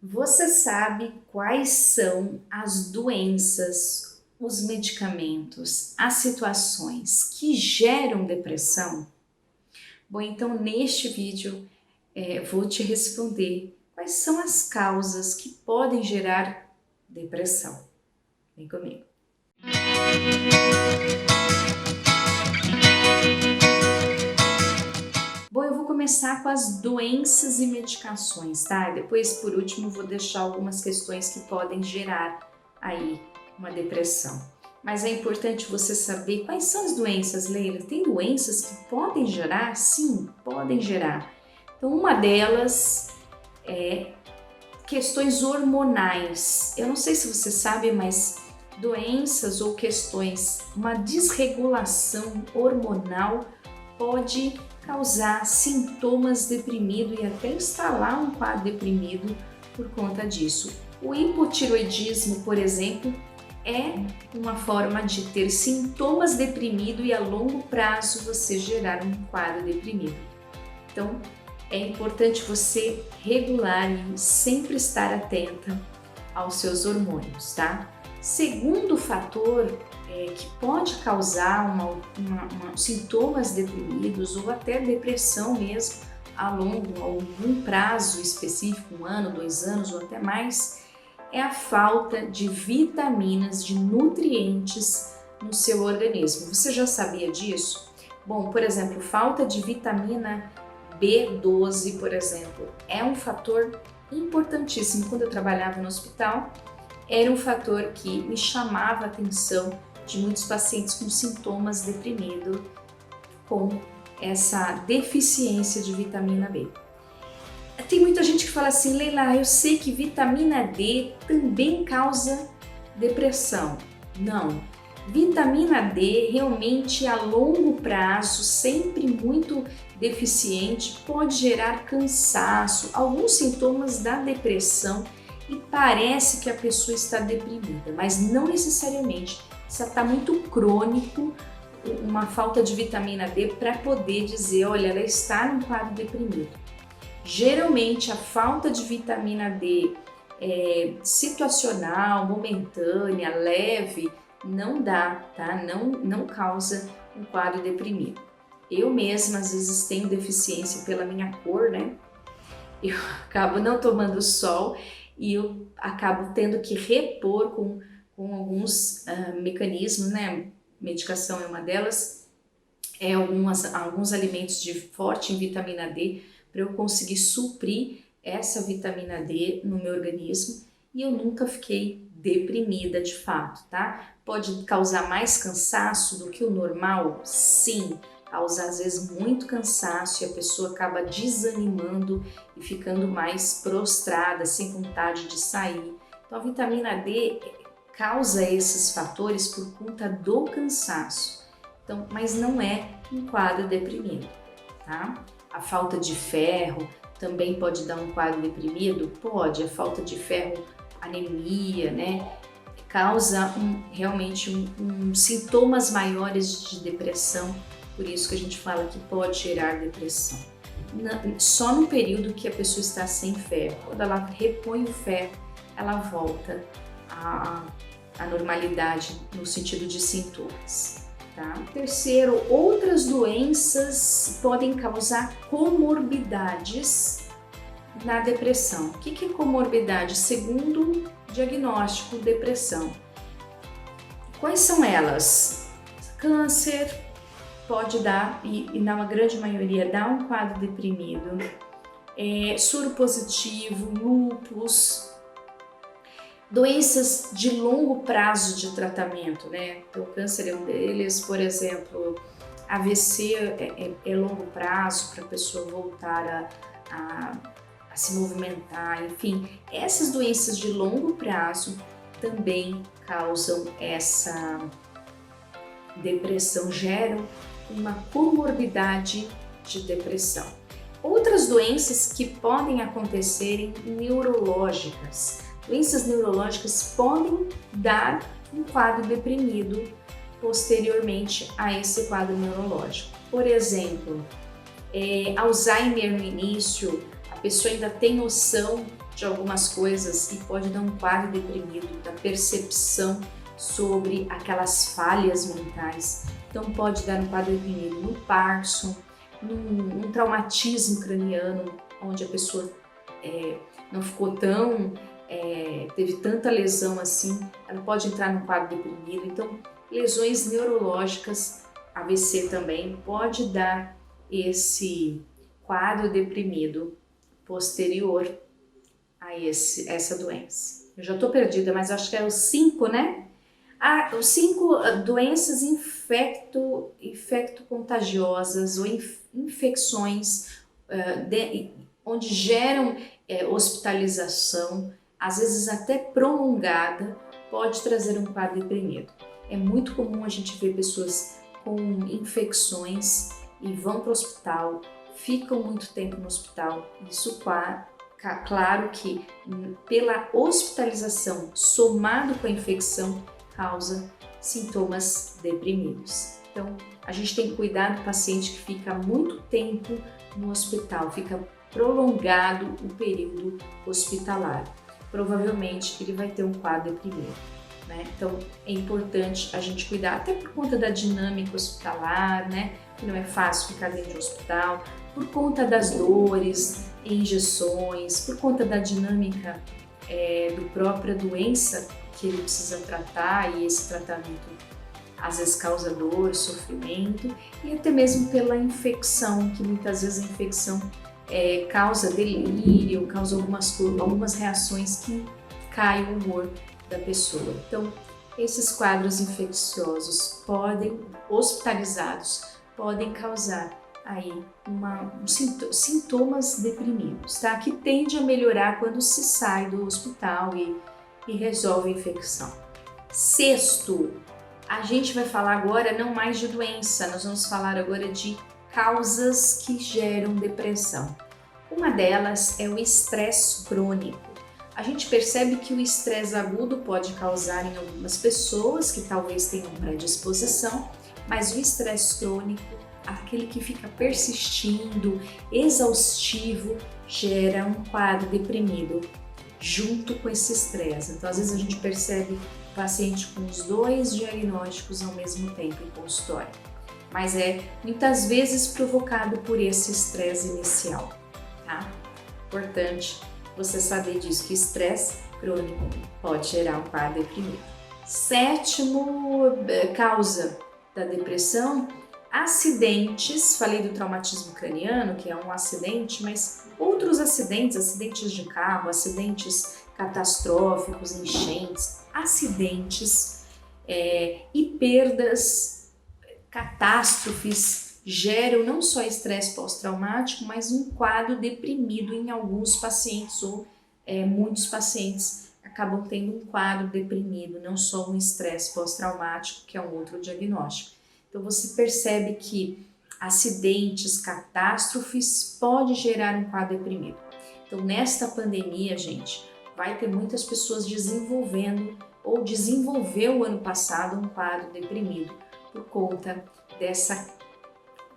Você sabe quais são as doenças, os medicamentos, as situações que geram depressão? Bom, então neste vídeo vou te responder quais são as causas que podem gerar depressão. Vem comigo. Bom, eu vou começar com as doenças e medicações, tá? Depois, por último, vou deixar algumas questões que podem gerar aí uma depressão. Mas é importante você saber quais são as doenças, Leila. Tem doenças que podem gerar? Sim, podem gerar. Então, uma delas é questões hormonais. Eu não sei se você sabe, mas doenças ou questões, uma desregulação hormonal pode causar sintomas deprimidos e até instalar um quadro deprimido por conta disso. O hipotiroidismo, por exemplo, é uma forma de ter sintomas deprimidos e a longo prazo você gerar um quadro deprimido. Então, é importante você regular e sempre estar atenta aos seus hormônios, tá? Segundo fator que pode causar sintomas deprimidos ou até depressão mesmo a algum prazo específico, 1 ano, 2 anos ou até mais, é a falta de vitaminas, de nutrientes no seu organismo. Você já sabia disso? Bom, por exemplo, falta de vitamina B12, por exemplo, é um fator importantíssimo. Quando eu trabalhava no hospital, era um fator que me chamava a atenção de muitos pacientes com sintomas deprimidos com essa deficiência de vitamina B. Tem muita gente que fala assim, Leila, eu sei que vitamina D também causa depressão. Não, vitamina D realmente a longo prazo, sempre muito deficiente, pode gerar cansaço, alguns sintomas da depressão e parece que a pessoa está deprimida, mas não necessariamente. Se está muito crônico, uma falta de vitamina D para poder dizer, olha, ela está num quadro deprimido. Geralmente a falta de vitamina D situacional, momentânea, leve, não dá, tá? Não causa um quadro deprimido. Eu mesma às vezes tenho deficiência pela minha cor, né? Eu acabo não tomando sol e eu acabo tendo que repor com alguns mecanismos, né? Medicação é uma delas, alguns alimentos de forte em vitamina D para eu conseguir suprir essa vitamina D no meu organismo e eu nunca fiquei deprimida de fato, tá? Pode causar mais cansaço do que o normal? Sim, causa às vezes muito cansaço e a pessoa acaba desanimando e ficando mais prostrada, sem vontade de sair. Então a vitamina D causa esses fatores por conta do cansaço. Então, mas não é um quadro deprimido, tá? A falta de ferro também pode dar um quadro deprimido? Pode, a falta de ferro, anemia, né? Causa realmente sintomas maiores de depressão, por isso que a gente fala que pode gerar depressão. Só no período que a pessoa está sem ferro, quando ela repõe o ferro, ela volta à normalidade no sentido de sintomas. Tá? Terceiro, outras doenças podem causar comorbidades na depressão. O que é comorbidade? Segundo diagnóstico, depressão. Quais são elas? Câncer pode dar, e na grande maioria dá um quadro deprimido, soro positivo, lúpus, doenças de longo prazo de tratamento, né? Então, o câncer é um deles, por exemplo, AVC é longo prazo para a pessoa voltar a se movimentar, enfim. Essas doenças de longo prazo também causam essa depressão, geram uma comorbidade de depressão. Outras doenças que podem acontecer neurológicas. Doenças neurológicas podem dar um quadro deprimido posteriormente a esse quadro neurológico. Por exemplo, Alzheimer no início, a pessoa ainda tem noção de algumas coisas e pode dar um quadro deprimido, da percepção sobre aquelas falhas mentais. Então pode dar um quadro deprimido no Parkinson, num traumatismo craniano, onde a pessoa não ficou teve tanta lesão assim, ela pode entrar no quadro deprimido. Então, lesões neurológicas, AVC também, pode dar esse quadro deprimido posterior a essa doença. Eu já estou perdida, mas acho que é os 5, né? Os 5 doenças infecto-contagiosas ou infecções onde geram hospitalização, às vezes até prolongada, pode trazer um quadro deprimido. É muito comum a gente ver pessoas com infecções e vão para o hospital, ficam muito tempo no hospital. Isso, claro que pela hospitalização somado com a infecção, causa sintomas deprimidos. Então, a gente tem que cuidar do paciente que fica muito tempo no hospital, fica prolongado o período hospitalar. Provavelmente ele vai ter um quadro deprimido, né? Então, é importante a gente cuidar, até por conta da dinâmica hospitalar, né? Que não é fácil ficar dentro do hospital, por conta das dores, injeções, por conta da dinâmica do própria doença que ele precisa tratar, e esse tratamento às vezes causa dor, sofrimento, e até mesmo pela infecção, que muitas vezes a infecção causa delírio, causa algumas reações que cai o humor da pessoa. Então, esses quadros infecciosos hospitalizados, podem causar aí sintomas deprimidos, tá? Que tende a melhorar quando se sai do hospital e resolve a infecção. 6º, a gente vai falar agora não mais de doença, nós vamos falar agora de causas que geram depressão. Uma delas é o estresse crônico. A gente percebe que o estresse agudo pode causar em algumas pessoas que talvez tenham predisposição, mas o estresse crônico, aquele que fica persistindo, exaustivo, gera um quadro deprimido junto com esse estresse. Então, às vezes a gente percebe o paciente com os 2 diagnósticos ao mesmo tempo em consultório, mas é muitas vezes provocado por esse estresse inicial, tá? Importante você saber disso, que estresse crônico pode gerar um quadro deprimido. 7ª causa da depressão, acidentes. Falei do traumatismo craniano, que é um acidente, mas outros acidentes de carro, acidentes catastróficos, enchentes, acidentes e perdas, catástrofes, geram não só estresse pós-traumático, mas um quadro deprimido em alguns pacientes, ou muitos pacientes acabam tendo um quadro deprimido, não só um estresse pós-traumático, que é um outro diagnóstico. Então você percebe que acidentes, catástrofes podem gerar um quadro deprimido. Então nesta pandemia, gente, vai ter muitas pessoas desenvolvendo ou desenvolveu ano passado um quadro deprimido por conta dessa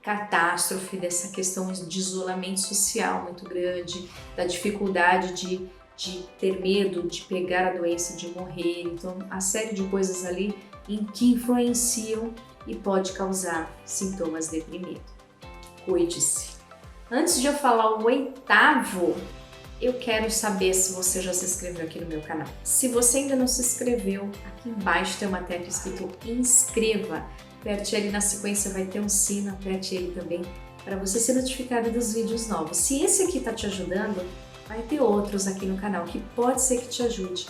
catástrofe, dessa questão de isolamento social muito grande, da dificuldade de ter medo de pegar a doença, de morrer. Então, a série de coisas ali que influenciam e pode causar sintomas deprimidos. Cuide-se. Antes de eu falar o 8º, eu quero saber se você já se inscreveu aqui no meu canal. Se você ainda não se inscreveu, aqui embaixo tem uma tecla escrito inscreva. Aperte ele, na sequência vai ter um sino, aperte ele também para você ser notificado dos vídeos novos. Se esse aqui está te ajudando, vai ter outros aqui no canal que pode ser que te ajude.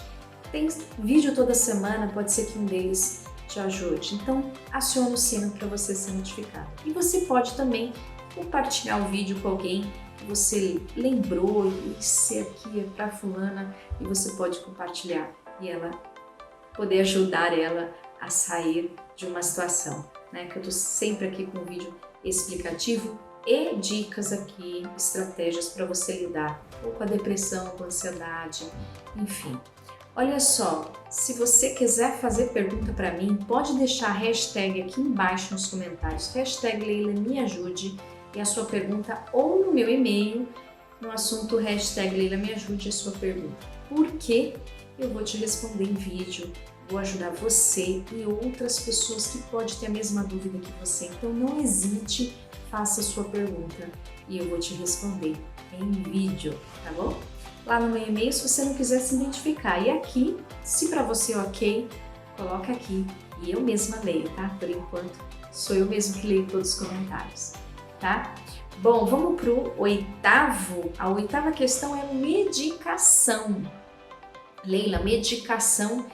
Tem vídeo toda semana, pode ser que um deles te ajude. Então, acione o sino para você ser notificado. E você pode também compartilhar o vídeo com alguém que você lembrou, e esse aqui é para fulana, e você pode compartilhar e ela poder ajudar ela a sair de uma situação, né? Que eu tô sempre aqui com um vídeo explicativo e dicas aqui, estratégias para você lidar ou com a depressão, com a ansiedade, enfim. Olha só, se você quiser fazer pergunta para mim, pode deixar a hashtag aqui embaixo nos comentários, hashtag Leila me ajude, e a sua pergunta ou no meu e-mail, no assunto #Leila me ajude a sua pergunta. Por quê? Eu vou te responder em vídeo, vou ajudar você e outras pessoas que podem ter a mesma dúvida que você. Então não hesite, faça a sua pergunta e eu vou te responder em vídeo, tá bom? Lá no meu e-mail, se você não quiser se identificar. E aqui, se para você é ok, coloca aqui e eu mesma leio, tá? Por enquanto, sou eu mesmo que leio todos os comentários, tá? Bom, vamos pro oitavo. A oitava questão é medicação. Leila, medicação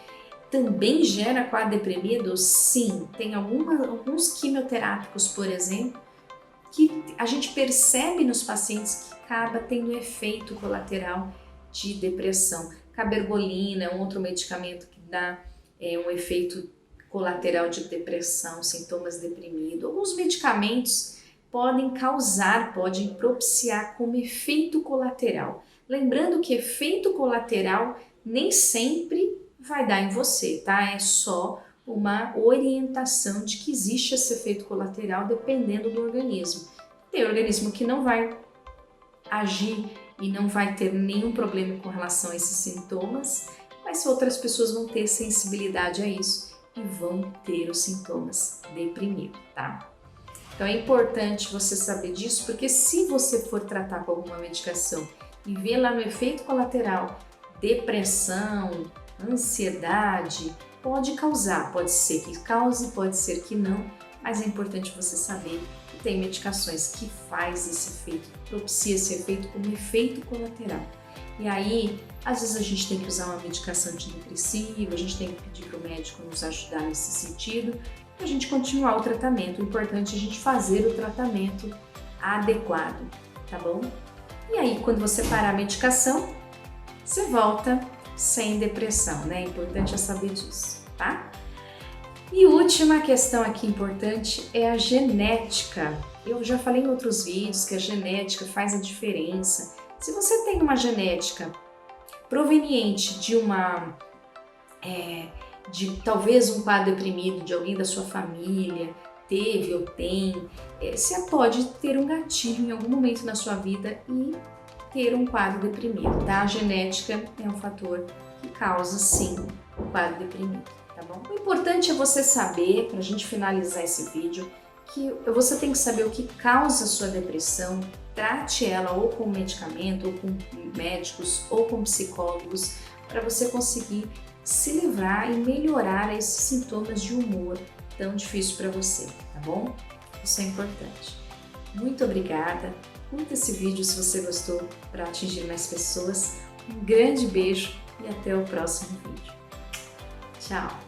também gera quadro deprimido? Sim, tem alguns quimioterápicos, por exemplo, que a gente percebe nos pacientes que acaba tendo efeito colateral de depressão. Cabergolina é um outro medicamento que dá um efeito colateral de depressão, sintomas deprimidos. Alguns medicamentos podem propiciar como efeito colateral. Lembrando que efeito colateral nem sempre vai dar em você, tá? É só uma orientação de que existe esse efeito colateral dependendo do organismo. Tem organismo que não vai agir e não vai ter nenhum problema com relação a esses sintomas, mas outras pessoas vão ter sensibilidade a isso e vão ter os sintomas deprimidos, tá? Então é importante você saber disso, porque se você for tratar com alguma medicação e ver lá no efeito colateral depressão, ansiedade, pode causar, pode ser que cause, pode ser que não, mas é importante você saber que tem medicações que faz esse efeito, propicia esse efeito como efeito colateral. E aí, às vezes a gente tem que usar uma medicação antidepressiva, a gente tem que pedir para o médico nos ajudar nesse sentido, para a gente continuar o tratamento. O importante é a gente fazer o tratamento adequado, tá bom? E aí, quando você parar a medicação, você volta sem depressão, né? É importante saber disso, tá? E última questão aqui importante é a genética. Eu já falei em outros vídeos que a genética faz a diferença. Se você tem uma genética proveniente de talvez um quadro deprimido de alguém da sua família, teve ou tem, você pode ter um gatilho em algum momento na sua vida e ter um quadro deprimido, tá? A genética é um fator que causa, sim, o quadro deprimido, tá bom? O importante é você saber, pra gente finalizar esse vídeo, que você tem que saber o que causa a sua depressão, trate ela ou com medicamento, ou com médicos, ou com psicólogos, para você conseguir se livrar e melhorar esses sintomas de humor tão difícil para você, tá bom? Isso é importante. Muito obrigada. Curta esse vídeo se você gostou para atingir mais pessoas. Um grande beijo e até o próximo vídeo. Tchau!